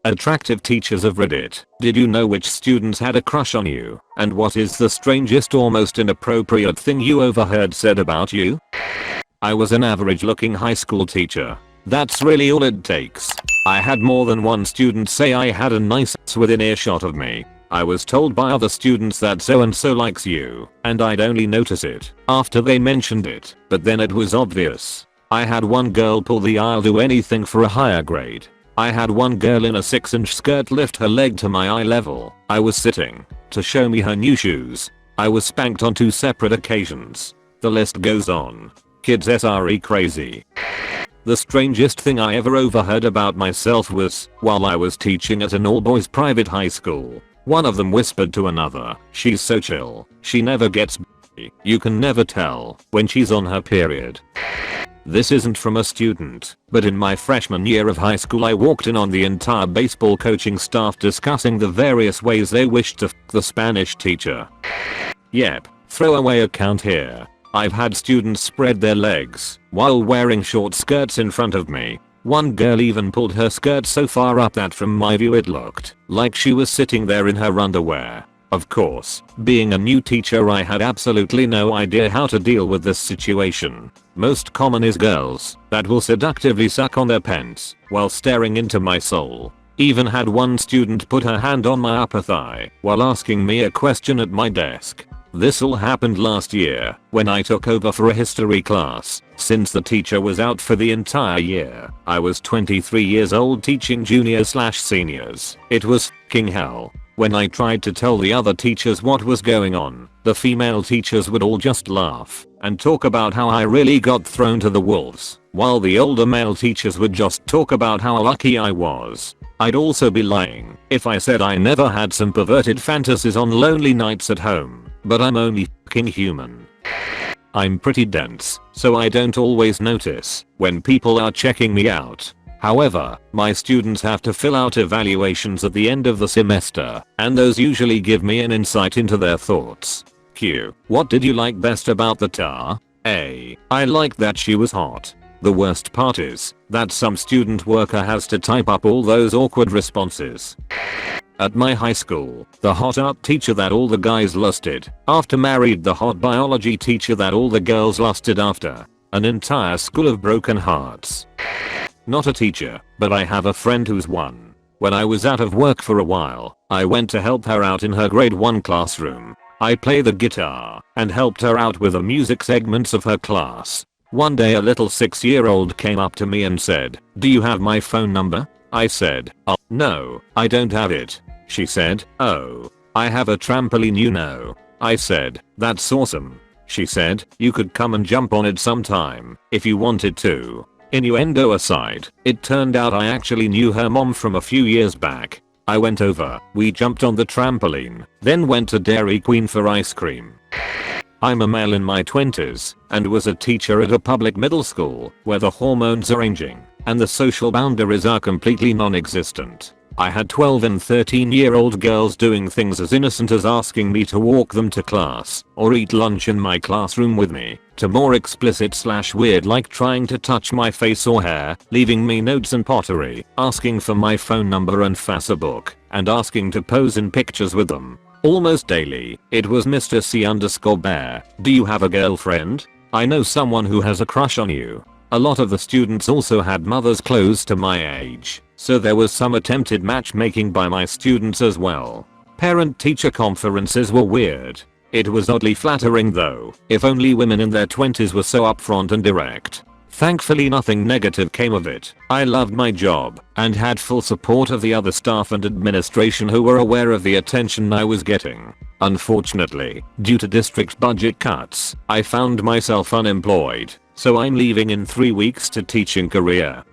Attractive teachers of Reddit, did you know which students had a crush on you? And what is the strangest or most inappropriate thing you overheard said about you? I was an average looking high school teacher. That's really all it takes. I had more than one student say I had a nice ass within earshot of me. I was told by other students that so and so likes you, and I'd only notice it after they mentioned it, but then it was obvious. I had one girl pull the I'll do anything for a higher grade. I had one girl in a 6-inch skirt lift her leg to my eye level. I was sitting to show me her new shoes. I was spanked on 2 separate occasions. The list goes on. Kids SRE crazy. The strangest thing I ever overheard about myself was while I was teaching at an all-boys private high school. One of them whispered to another, "She's so chill. She never gets b***y. You can never tell when she's on her period." This isn't from a student, but in my freshman year of high school I walked in on the entire baseball coaching staff discussing the various ways they wished to f*** the Spanish teacher. Yep, throwaway account here. I've had students spread their legs while wearing short skirts in front of me. One girl even pulled her skirt so far up that from my view it looked like she was sitting there in her underwear. Of course, being a new teacher I had absolutely no idea how to deal with this situation. Most common is girls that will seductively suck on their pants while staring into my soul. Even had one student put her hand on my upper thigh while asking me a question at my desk. This all happened last year when I took over for a history class. Since the teacher was out for the entire year, I was 23 years old teaching juniors/seniors. It was f***ing hell. When I tried to tell the other teachers what was going on, the female teachers would all just laugh and talk about how I really got thrown to the wolves, while the older male teachers would just talk about how lucky I was. I'd also be lying if I said I never had some perverted fantasies on lonely nights at home, but I'm only f***ing human. I'm pretty dense, so I don't always notice when people are checking me out. However, my students have to fill out evaluations at the end of the semester, and those usually give me an insight into their thoughts. Q. What did you like best about the tar? A. I liked that she was hot. The worst part is that some student worker has to type up all those awkward responses. At my high school, the hot art teacher that all the guys lusted after married the hot biology teacher that all the girls lusted after. An entire school of broken hearts. Not a teacher, but I have a friend who's one. When I was out of work for a while, I went to help her out in her grade 1 classroom. I play the guitar and helped her out with the music segments of her class. One day a little 6-year-old came up to me and said, "Do you have my phone number?" I said, "Oh, no, I don't have it." She said, "Oh, I have a trampoline you know." I said, "That's awesome." She said, "You could come and jump on it sometime if you wanted to." Innuendo aside, it turned out I actually knew her mom from a few years back. I went over, we jumped on the trampoline, then went to Dairy Queen for ice cream. I'm a male in my 20s and was a teacher at a public middle school where the hormones are ranging and the social boundaries are completely non-existent. I had 12 and 13-year-old girls doing things as innocent as asking me to walk them to class or eat lunch in my classroom with me, to more explicit/weird like trying to touch my face or hair, leaving me notes and pottery, asking for my phone number and Facebook, and asking to pose in pictures with them. Almost daily, it was Mr. C_Bear, "Do you have a girlfriend? I know someone who has a crush on you." A lot of the students also had mothers close to my age, so there was some attempted matchmaking by my students as well. Parent-teacher conferences were weird. It was oddly flattering though, if only women in their 20s were so upfront and direct. Thankfully nothing negative came of it. I loved my job and had full support of the other staff and administration who were aware of the attention I was getting. Unfortunately, due to district budget cuts, I found myself unemployed, so I'm leaving in 3 weeks to teach in Korea.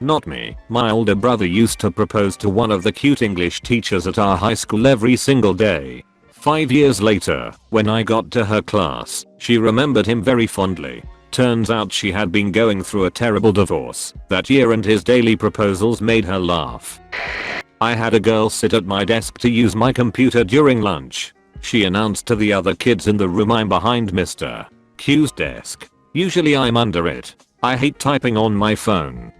Not me. My older brother used to propose to one of the cute English teachers at our high school every single day. 5 years later, when I got to her class, she remembered him very fondly. Turns out she had been going through a terrible divorce that year and his daily proposals made her laugh. I had a girl sit at my desk to use my computer during lunch. She announced to the other kids in the room, "I'm behind Mr. Q's desk. Usually I'm under it. I hate typing on my phone."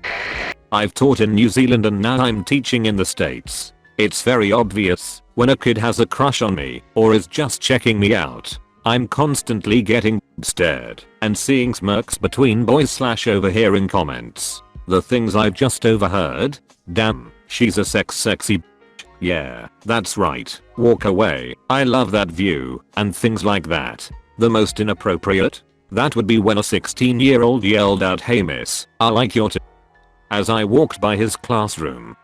I've taught in New Zealand and now I'm teaching in the States. It's very obvious when a kid has a crush on me or is just checking me out. I'm constantly getting stared and seeing smirks between boys / overhearing comments. The things I've just overheard. Damn, she's a sexy b****. Yeah, that's right. Walk away. I love that view. And things like that. The most inappropriate? That would be when a 16-year-old yelled out, "Hey miss, I like your t-" as I walked by his classroom.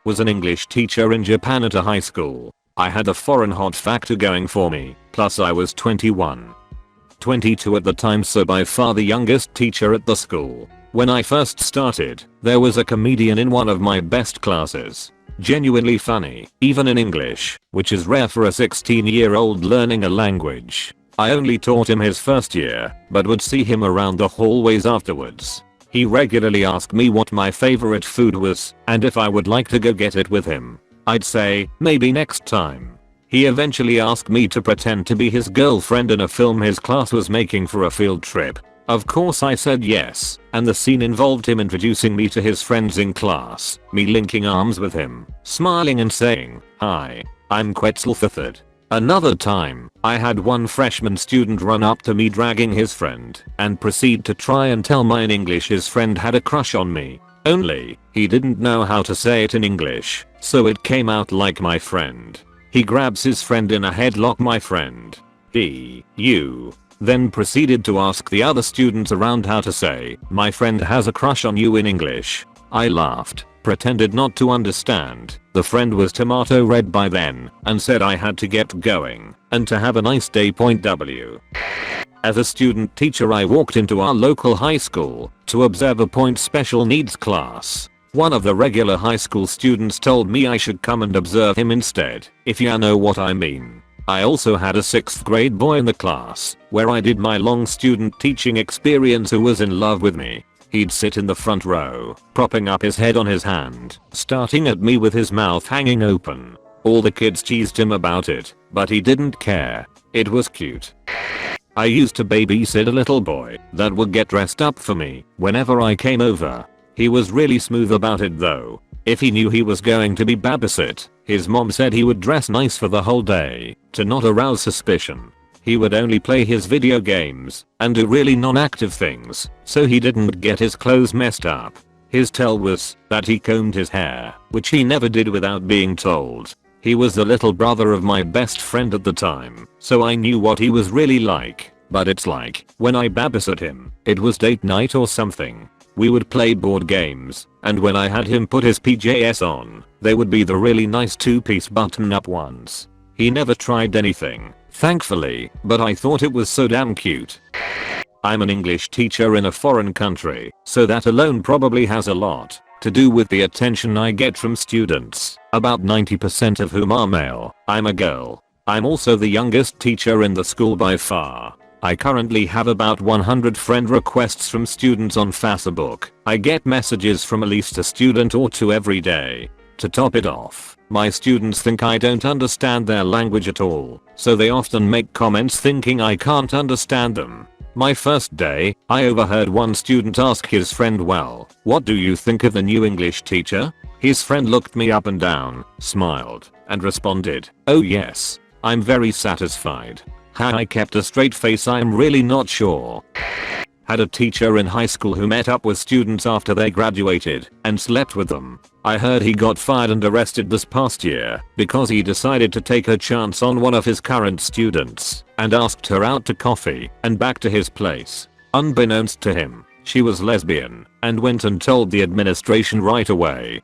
Was an English teacher in Japan at a high school. I had a foreign hot factor going for me, plus I was 21. 22 at the time, so by far the youngest teacher at the school. When I first started, there was a comedian in one of my best classes. Genuinely funny, even in English, which is rare for a 16-year-old learning a language. I only taught him his first year, but would see him around the hallways afterwards. He regularly asked me what my favorite food was, and if I would like to go get it with him. I'd say, maybe next time. He eventually asked me to pretend to be his girlfriend in a film his class was making for a field trip. Of course I said yes, and the scene involved him introducing me to his friends in class, me linking arms with him, smiling and saying, "Hi, I'm Quetzalcoatl." Another time, I had one freshman student run up to me dragging his friend and proceed to try and tell me in English his friend had a crush on me. Only, he didn't know how to say it in English, so it came out like "my friend." He grabs his friend in a headlock, "my friend. You." Then proceeded to ask the other students around how to say, "My friend has a crush on you" in English. I laughed, pretended not to understand. The friend was tomato red by then, and said I had to get going, and to have a nice day. W. As a student teacher, I walked into our local high school to observe a special needs class. One of the regular high school students told me I should come and observe him instead, if you know what I mean. I also had a 6th grade boy in the class, where I did my long student teaching experience, who was in love with me. He'd sit in the front row, propping up his head on his hand, starting at me with his mouth hanging open. All the kids teased him about it, but he didn't care. It was cute. I used to babysit a little boy that would get dressed up for me whenever I came over. He was really smooth about it though. If he knew he was going to be babysit, his mom said he would dress nice for the whole day to not arouse suspicion. He would only play his video games and do really non-active things, so he didn't get his clothes messed up. His tell was that he combed his hair, which he never did without being told. He was the little brother of my best friend at the time, so I knew what he was really like. But it's like, when I babysat him, it was date night or something. We would play board games, and when I had him put his PJs on, they would be the really nice 2-piece button-up ones. He never tried anything, thankfully, but I thought it was so damn cute. I'm an English teacher in a foreign country, so that alone probably has a lot to do with the attention I get from students, about 90% of whom are male. I'm a girl. I'm also the youngest teacher in the school by far. I currently have about 100 friend requests from students on Facebook. I get messages from at least a student or two every day. To top it off, my students think I don't understand their language at all, so they often make comments thinking I can't understand them. My first day, I overheard one student ask his friend, "Well, what do you think of the new English teacher?" His friend looked me up and down, smiled, and responded, "Oh yes, I'm very satisfied." I kept a straight face. I'm really not sure. Had a teacher in high school who met up with students after they graduated and slept with them. I heard he got fired and arrested this past year because he decided to take a chance on one of his current students and asked her out to coffee and back to his place. Unbeknownst to him, she was lesbian and went and told the administration right away.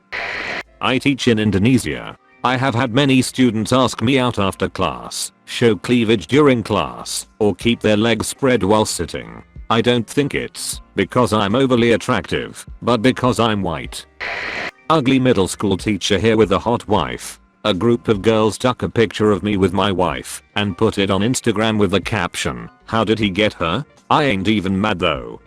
I teach in Indonesia. I have had many students ask me out after class, show cleavage during class, or keep their legs spread while sitting. I don't think it's because I'm overly attractive, but because I'm white. Ugly middle school teacher here with a hot wife. A group of girls took a picture of me with my wife and put it on Instagram with the caption, "How did he get her? I ain't even mad though."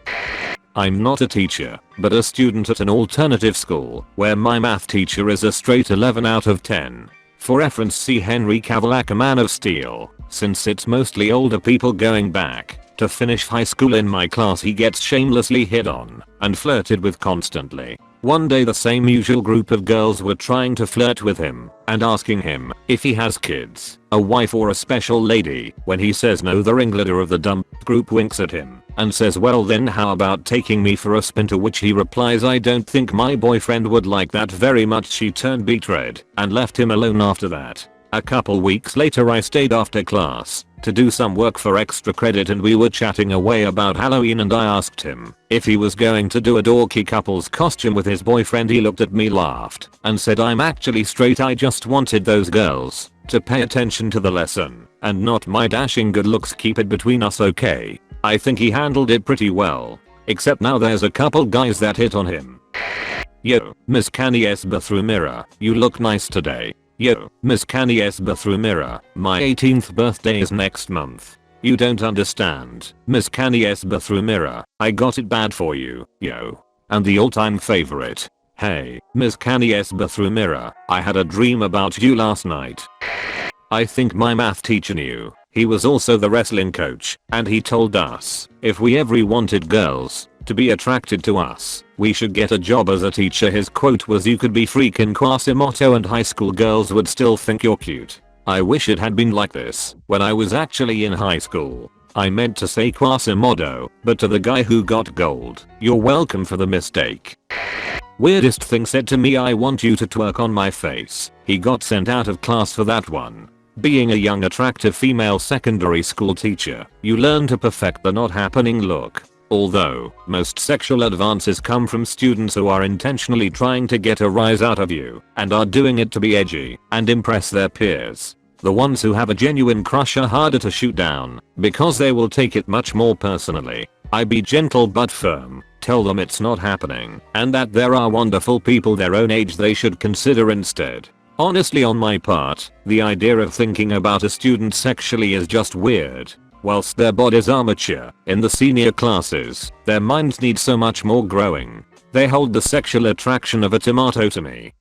I'm not a teacher, but a student at an alternative school where my math teacher is a straight 11 out of 10. For reference, see Henry Cavill, Man of Steel. Since it's mostly older people going back to finish high school in my class, he gets shamelessly hit on and flirted with constantly. One day the same usual group of girls were trying to flirt with him and asking him if he has kids, a wife or a special lady. When he says no, the ringleader of the dumb group winks at him and says, well then how about taking me for a spin, to which he replies, I don't think my boyfriend would like that very much. She turned beet red and left him alone after that. A couple weeks later I stayed after class to do some work for extra credit and we were chatting away about Halloween and I asked him if he was going to do a dorky couple's costume with his boyfriend. He looked at me, laughed and said, I'm actually straight, I just wanted those girls to pay attention to the lesson and not my dashing good looks. Keep it between us, okay? I think he handled it pretty well, except now there's a couple guys that hit on him. Yo, Miss Canny Esba through mirror, you look nice today. Yo, Miss Canny Esba through mirror, my 18th birthday is next month. You don't understand, Miss Canny Esba through mirror, I got it bad for you, yo. And the all-time favorite. Hey, Miss Canny Esba through mirror, I had a dream about you last night. I think my math teacher knew. He was also the wrestling coach, and he told us if we ever wanted girls to be attracted to us, we should get a job as a teacher. His quote was, you could be freaking Quasimodo and high school girls would still think you're cute. I wish it had been like this when I was actually in high school. I meant to say Quasimodo, but to the guy who got gold, you're welcome for the mistake. Weirdest thing said to me, I want you to twerk on my face. He got sent out of class for that one. Being a young attractive female secondary school teacher, you learn to perfect the not happening look. Although, most sexual advances come from students who are intentionally trying to get a rise out of you and are doing it to be edgy and impress their peers. The ones who have a genuine crush are harder to shoot down because they will take it much more personally. I be gentle but firm, tell them it's not happening and that there are wonderful people their own age they should consider instead. Honestly, on my part, the idea of thinking about a student sexually is just weird. Whilst their bodies are mature in the senior classes, their minds need so much more growing. They hold the sexual attraction of a tomato to me.